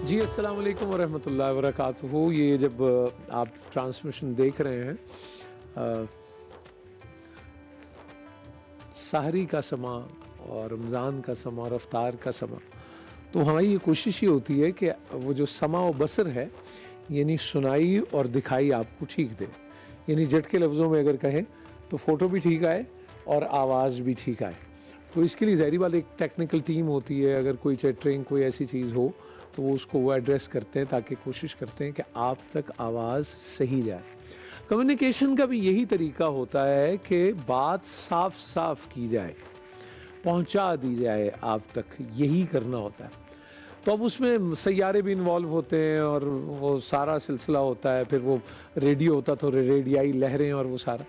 جی السلام علیکم ورحمۃ اللہ وبرکاتہ. یہ جب آپ ٹرانسمیشن دیکھ رہے ہیں سحری کا سما اور رمضان کا سما اور افطار کا سما، تو ہماری یہ کوشش یہ ہوتی ہے کہ وہ جو سما و بصر ہے یعنی سنائی اور دکھائی آپ کو ٹھیک دے. یعنی جٹ کے لفظوں میں اگر کہیں تو فوٹو بھی ٹھیک آئے اور آواز بھی ٹھیک آئے. تو اس کے لیے ظاہری بات ایک ٹیکنیکل ٹیم ہوتی ہے. اگر کوئی چیٹرنگ کوئی ایسی چیز ہو تو وہ اس کو وہ ایڈریس کرتے ہیں تاکہ کوشش کرتے ہیں کہ آپ تک آواز صحیح جائے. کمیونیکیشن کا بھی یہی طریقہ ہوتا ہے کہ بات صاف صاف کی جائے، پہنچا دی جائے آپ تک، یہی کرنا ہوتا ہے. تو اب اس میں سیارے بھی انوالو ہوتے ہیں اور وہ سارا سلسلہ ہوتا ہے. پھر وہ ریڈیو ہوتا تو ریڈیائی لہریں اور وہ سارا.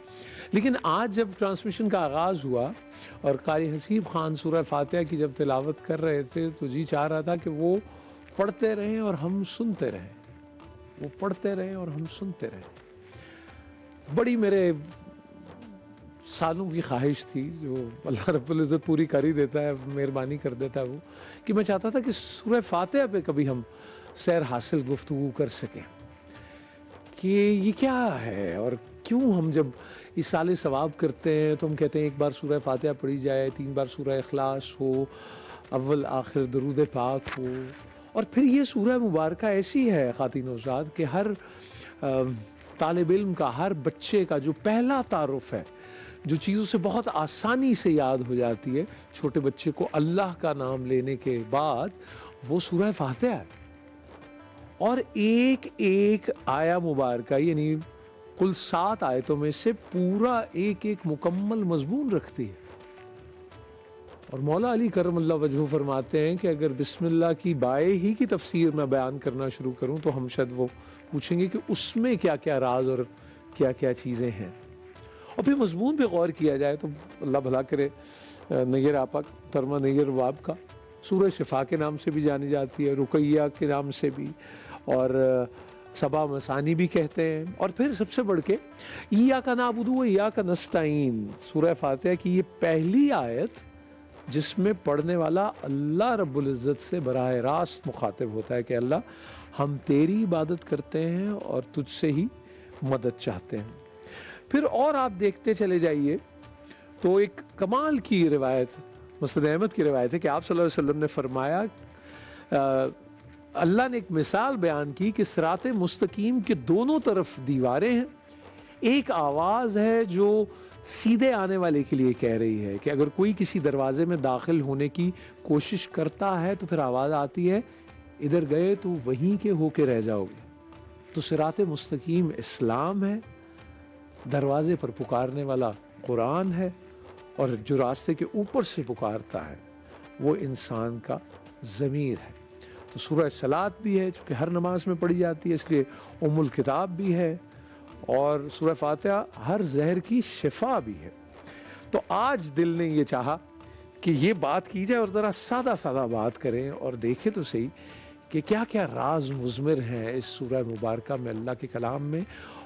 لیکن آج جب ٹرانسمیشن کا آغاز ہوا اور قاری حسیب خان سورہ فاتحہ کی جب تلاوت کر رہے تھے تو جی چاہ رہا تھا کہ وہ پڑھتے رہیں اور ہم سنتے رہیں، وہ پڑھتے رہیں اور ہم سنتے رہیں. بڑی میرے سالوں کی خواہش تھی جو اللہ رب العزت پوری کر ہی دیتا ہے، مہربانی کر دیتا ہے وہ، کہ میں چاہتا تھا کہ سورہ فاتحہ پہ کبھی ہم سیر حاصل گفتگو کر سکیں کہ یہ کیا ہے اور کیوں ہم جب ایصال ثواب کرتے ہیں تو ہم کہتے ہیں ایک بار سورہ فاتحہ پڑھی جائے، 3 بار سورہ اخلاص ہو، اول آخر درود پاک ہو. اور پھر یہ سورہ مبارکہ ایسی ہے خواتین و حضرات کہ ہر طالب علم کا، ہر بچے کا جو پہلا تعارف ہے، جو چیزوں سے بہت آسانی سے یاد ہو جاتی ہے چھوٹے بچے کو اللہ کا نام لینے کے بعد، وہ سورہ فاتحہ ہے. اور ایک ایک آیا مبارکہ یعنی کل 7 آیتوں میں سے پورا ایک ایک مکمل مضمون رکھتی ہے. اور مولا علی کرم اللہ وجہہ فرماتے ہیں کہ اگر بسم اللہ کی بائے ہی کی تفسیر میں بیان کرنا شروع کروں تو ہم شاید وہ پوچھیں گے کہ اس میں کیا کیا راز اور کیا کیا چیزیں ہیں. اور پھر مضمون پہ غور کیا جائے تو اللہ بھلا کرے، نیر آپا ترما نیر واب کا سورہ شفا کے نام سے بھی جانی جاتی ہے، رقیہ کے نام سے بھی، اور سبا مسانی بھی کہتے ہیں. اور پھر سب سے بڑھ کے ایاک نعبد و ایاک نستعین، سورہ فاتحہ کی یہ پہلی آیت جس میں پڑھنے والا اللہ رب العزت سے براہ راست مخاطب ہوتا ہے کہ اللہ ہم تیری عبادت کرتے ہیں اور تجھ سے ہی مدد چاہتے ہیں. پھر اور آپ دیکھتے چلے جائیے تو ایک کمال کی روایت، مسند احمد کی روایت ہے کہ آپ صلی اللہ علیہ وسلم نے فرمایا، اللہ نے ایک مثال بیان کی کہ صراط مستقیم کے دونوں طرف دیواریں ہیں، ایک آواز ہے جو سیدھے آنے والے کے لیے کہہ رہی ہے کہ اگر کوئی کسی دروازے میں داخل ہونے کی کوشش کرتا ہے تو پھر آواز آتی ہے ادھر گئے تو وہیں کے ہو کے رہ جاؤ گے. تو صراط مستقیم اسلام ہے، دروازے پر پکارنے والا قرآن ہے، اور جو راستے کے اوپر سے پکارتا ہے وہ انسان کا ضمیر ہے. تو سورہ صلاۃ بھی ہے چونکہ ہر نماز میں پڑھی جاتی ہے، اس لیے ام الکتاب بھی ہے، اور سورہ فاتحہ ہر زہر کی شفا بھی ہے. تو آج دل نے یہ چاہا کہ یہ بات کی جائے اور ذرا سادہ سادہ بات کریں اور دیکھیں تو صحیح کہ کیا کیا راز مضمر ہیں اس سورہ مبارکہ میں اللہ کے کلام میں،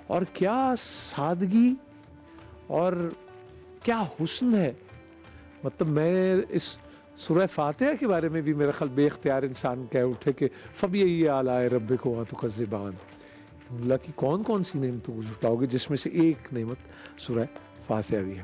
اور کیا سادگی اور کیا حسن ہے. مطلب میں اس سورہ فاتحہ کے بارے میں بھی میرا خیال بے اختیار انسان کہہ اٹھے کہ فَبِأَيِّ آلَاءِ رَبِّكُمَا تُكَذِّبَانِ، اللہ کی کون کون سی نعمتوں کو جھٹلاؤ گے، جس میں سے ایک نعمت سورہ فاتحہ بھی ہے.